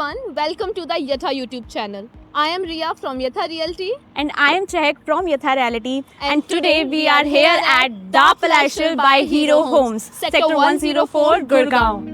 everyone, welcome to the Yatha YouTube channel. I am Ria from Yatha Realty. And I am Chehak from Yatha Reality. And today we are here at Da Palatial by Hero Homes, Sector 104, Gurgaon.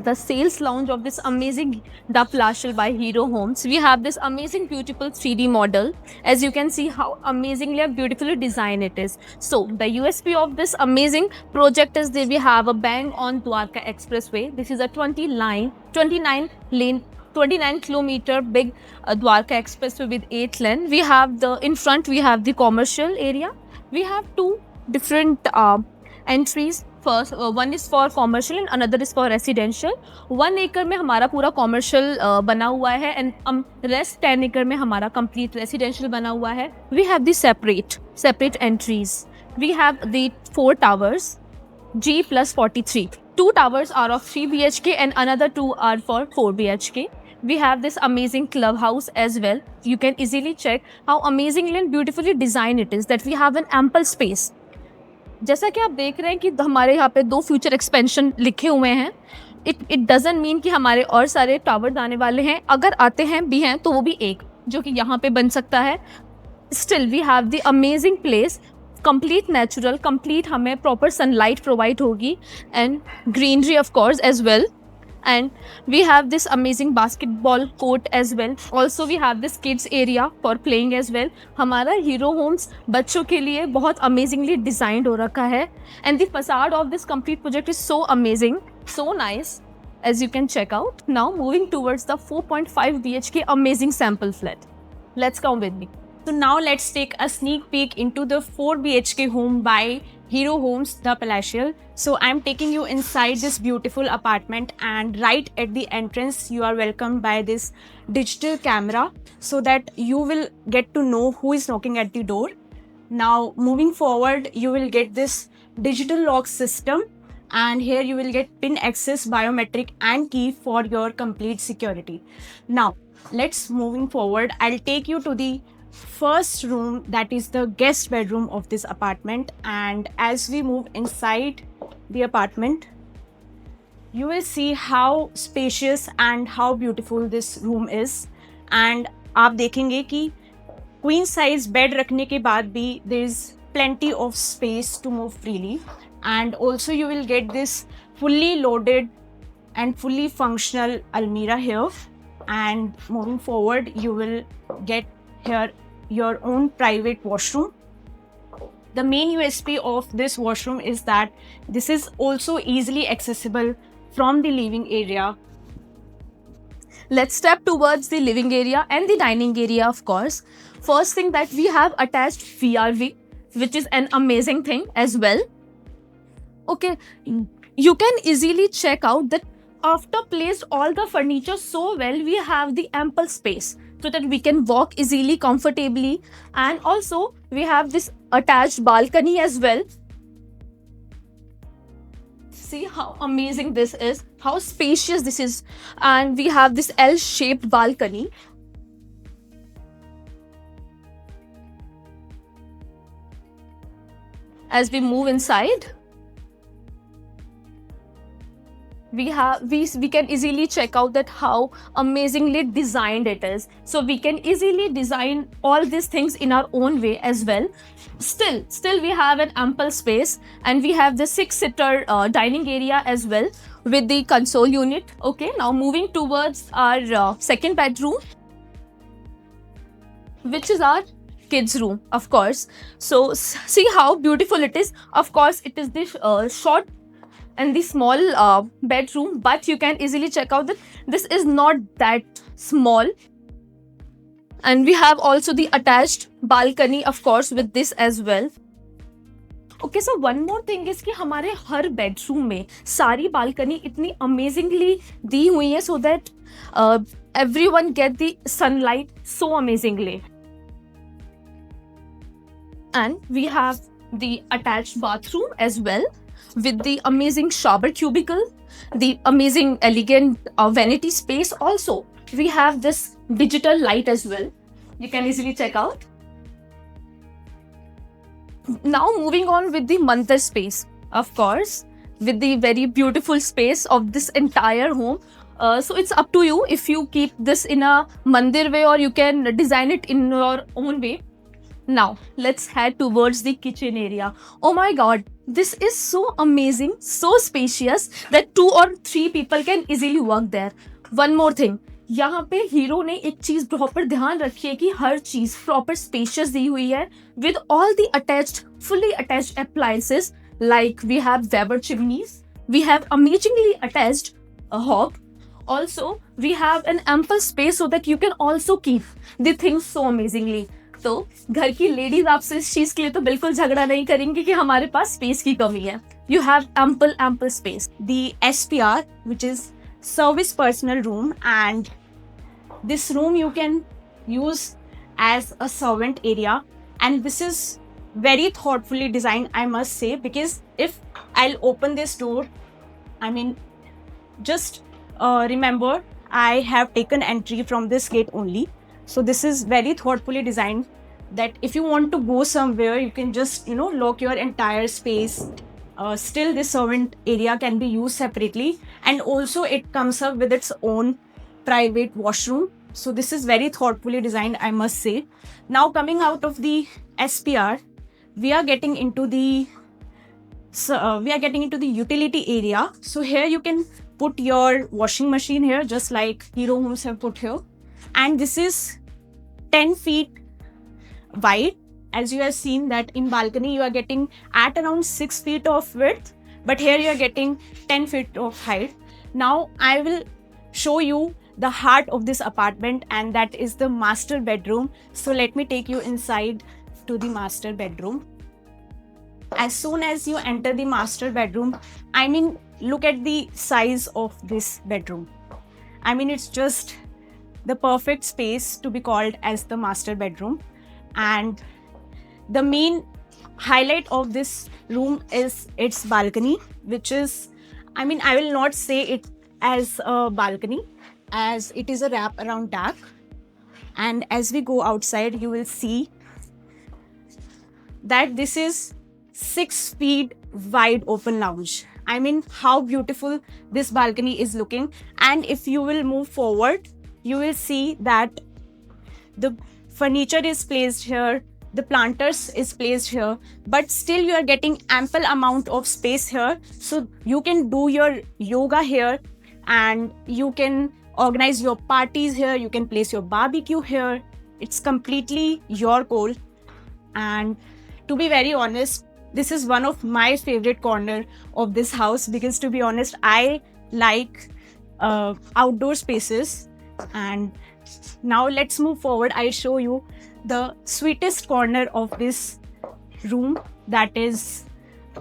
The sales lounge of this amazing Da Palatial by Hero Homes. We have this amazing beautiful 3D model. As you can see how amazingly and beautifully designed it is. So the USP of this amazing project is that we have a bang on Dwarka Expressway. This is a 29 kilometer big Dwarka Expressway with 8 lane. We have in front we have the commercial area. We have two different entries. First, one is for commercial and another is for residential. 1 acre में हमारा पूरा commercial बना हुआ है and rest 10 acre में हमारा complete residential बना हुआ है. We have the separate entries. We have the 4 towers, G plus 43. 2 towers are of 3 BHK and another 2 are for 4 BHK. We have this amazing clubhouse as well. You can easily check how amazingly and beautifully designed it is, that we have an ample space. जैसा कि आप देख रहे हैं कि हमारे यहाँ पे 2 फ्यूचर एक्सपेंशन लिखे हुए हैं. इट डजंट मीन कि हमारे और सारे टावर्स आने वाले हैं. अगर आते हैं भी हैं तो वो भी एक जो कि यहाँ पे बन सकता है. Still we have the amazing place, complete natural, complete हमें प्रॉपर सनलाइट प्रोवाइड होगी and greenery of course as well. And we have this amazing basketball court as well. Also we have this kids area for playing as well. हमारा Hero Homes बच्चों के लिए बहुत amazingly designed हो रखा है. And the facade of this complete project is so amazing, so nice, as you can check out. Now moving towards the 4.5 BHK amazing sample flat. Let's come with me. So now let's take a sneak peek into the 4 BHK home by Hero Homes, Da Palatial. So I'm taking you inside this beautiful apartment, and right at the entrance you are welcomed by this digital camera so that you will get to know who is knocking at the door. Now moving forward, you will get this digital lock system, and here you will get pin access, biometric and key for your complete security. Now let's moving forward. I'll take you to the first room, that is the guest bedroom of this apartment. And as we move inside the apartment, you will see how spacious and how beautiful this room is. And आप देखेंगे कि queen size bed रखने के बाद भी there is plenty of space to move freely. And also you will get this fully loaded and fully functional almirah here. And moving forward, you will get here your own private washroom. The main USP of this washroom is that this is also easily accessible from the living area. Let's step towards the living area and the dining area, of course. First thing that we have attached VRV, which is an amazing thing as well. Okay, you can easily check out that after placed all the furniture so well, we have the ample space so that we can walk easily, comfortably. And also we have this attached balcony as well. See how amazing this is, how spacious this is. And we have this L-shaped balcony. As we move inside, we can easily check out that how amazingly designed it is. So we can easily design all these things in our own way as well. Still we have an ample space, and we have the 6-seater dining area as well with the console unit. Okay, now moving towards our second bedroom, which is our kids room, of course. So see how beautiful it is. Of course it is this short and the small bedroom, but you can easily check out that this is not that small. And we have also the attached balcony, of course, with this as well. Okay, so one more thing is कि हमारे हर bedroom में सारी balcony इतनी amazingly दी हुई है so that everyone get the sunlight so amazingly. And we have the attached bathroom as well, with the amazing shower cubicle, the amazing elegant vanity space. Also we have this digital light as well, you can easily check out. Now moving on with the mandir space, of course, with the very beautiful space of this entire home. So it's up to you if you keep this in a mandir way or you can design it in your own way. Now let's head towards the kitchen area. Oh my god, this is so amazing, so spacious that 2 or 3 people can easily work there. One more thing, यहाँ पे hero ने एक चीज proper ध्यान रखी है कि हर चीज प्रॉपर स्पेशियस दी हुई है with all the attached, fully attached appliances. Like we have Weber chimneys, we have amazingly attached a hob. Also, we have an ample space so that you can also keep the things so amazingly. तो घर की ladies आपसे इस चीज के लिए तो बिल्कुल झगड़ा नहीं करेंगी कि हमारे पास स्पेस की कमी है. You have ample space. The SPR, which is service personal room, and this room you can use as a servant area, and this is very thoughtfully designed, I must say, because if I'll open this door, I mean, just remember I have taken entry from this gate only. So this is very thoughtfully designed that if you want to go somewhere, you can just, lock your entire space. Still, this servant area can be used separately, and also it comes up with its own private washroom. So this is very thoughtfully designed, I must say. Now coming out of the SPR, we are getting into the utility area. So here you can put your washing machine here, just like Hero Homes have put here. And this is 10 feet wide. As you have seen that in balcony, you are getting at around 6 feet of width, but here you are getting 10 feet of height. Now I will show you the heart of this apartment, and that is the master bedroom. So let me take you inside to the master bedroom. As soon as you enter the master bedroom, I mean, look at the size of this bedroom. I mean, it's just the perfect space to be called as the master bedroom. And the main highlight of this room is its balcony, which is, I mean, I will not say it as a balcony, as it is a wrap around deck. And as we go outside, you will see that this is 6 feet wide open lounge. I mean, how beautiful this balcony is looking. And if you will move forward, you will see that the furniture is placed here, the planters is placed here, but still you are getting ample amount of space here. So you can do your yoga here, and you can organize your parties here, you can place your barbecue here. It's completely your call. And to be very honest, this is one of my favorite corner of this house, because to be honest, I like outdoor spaces. And now let's move forward. I'll show you the sweetest corner of this room, that is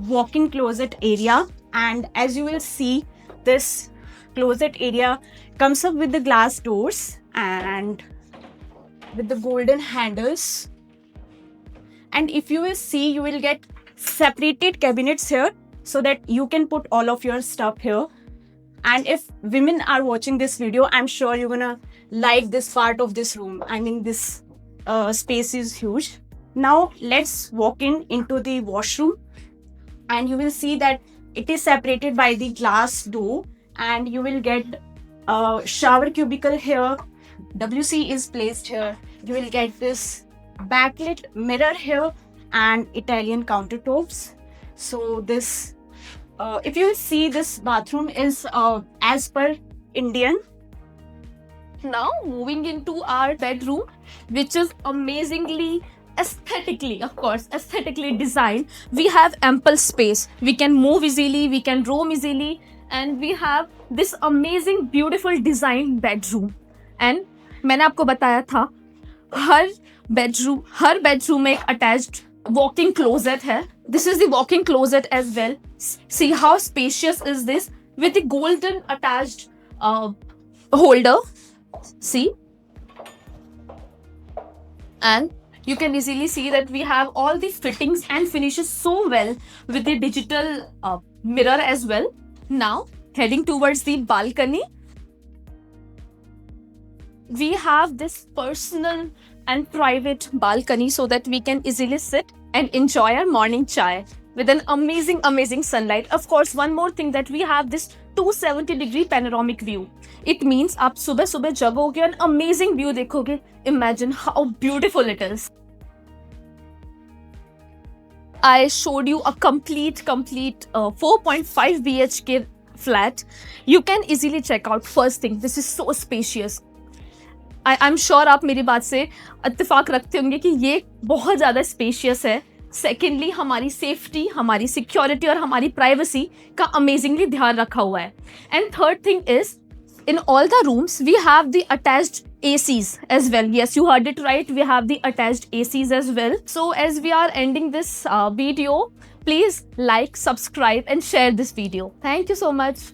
walk-in closet area. And as you will see, this closet area comes up with the glass doors and with the golden handles. And if you will see, you will get separated cabinets here so that you can put all of your stuff here. And if women are watching this video, I'm sure you're gonna like this part of this room. I mean, this space is huge. Now let's walk into the washroom, and you will see that it is separated by the glass door, and you will get a shower cubicle here. WC is placed here. You will get this backlit mirror here and Italian countertops. So this, if you see, this bathroom is as per Indian. Now moving into our bedroom, which is amazingly aesthetically designed. We have ample space, we can move easily, we can roam easily, and we have this amazing beautiful designed bedroom. And मैंने आपको बताया था, हर bedroom में एक attached walk-in closet है. This is the walk-in closet as well. See how spacious is this, with the golden attached holder. See, and you can easily see that we have all the fittings and finishes so well with the digital mirror as well. Now heading towards the balcony, we have this personal and private balcony so that we can easily sit and enjoy our morning chai with an amazing sunlight. Of course, one more thing that we have this 270-degree panoramic view. It means आप सुबह सुबह जगोगे and amazing view देखोगे. Imagine how beautiful it is. I showed you a complete 4.5 BHK flat. You can easily check out. First thing, this is so spacious. I'm sure आप मेरी बात से इत्तेफाक रखते होंगे कि ये बहुत ज़्यादा स्पेशियस है. सेकेंडली, हमारी सेफ्टी, हमारी सिक्योरिटी और हमारी प्राइवेसी का अमेजिंगली ध्यान रखा हुआ है. And third thing is, in all the rooms we have the attached ACs as well. Yes, you heard it right, we have the attached ACs as well. So as we are ending this video, please like, subscribe and share this video. Thank you so much.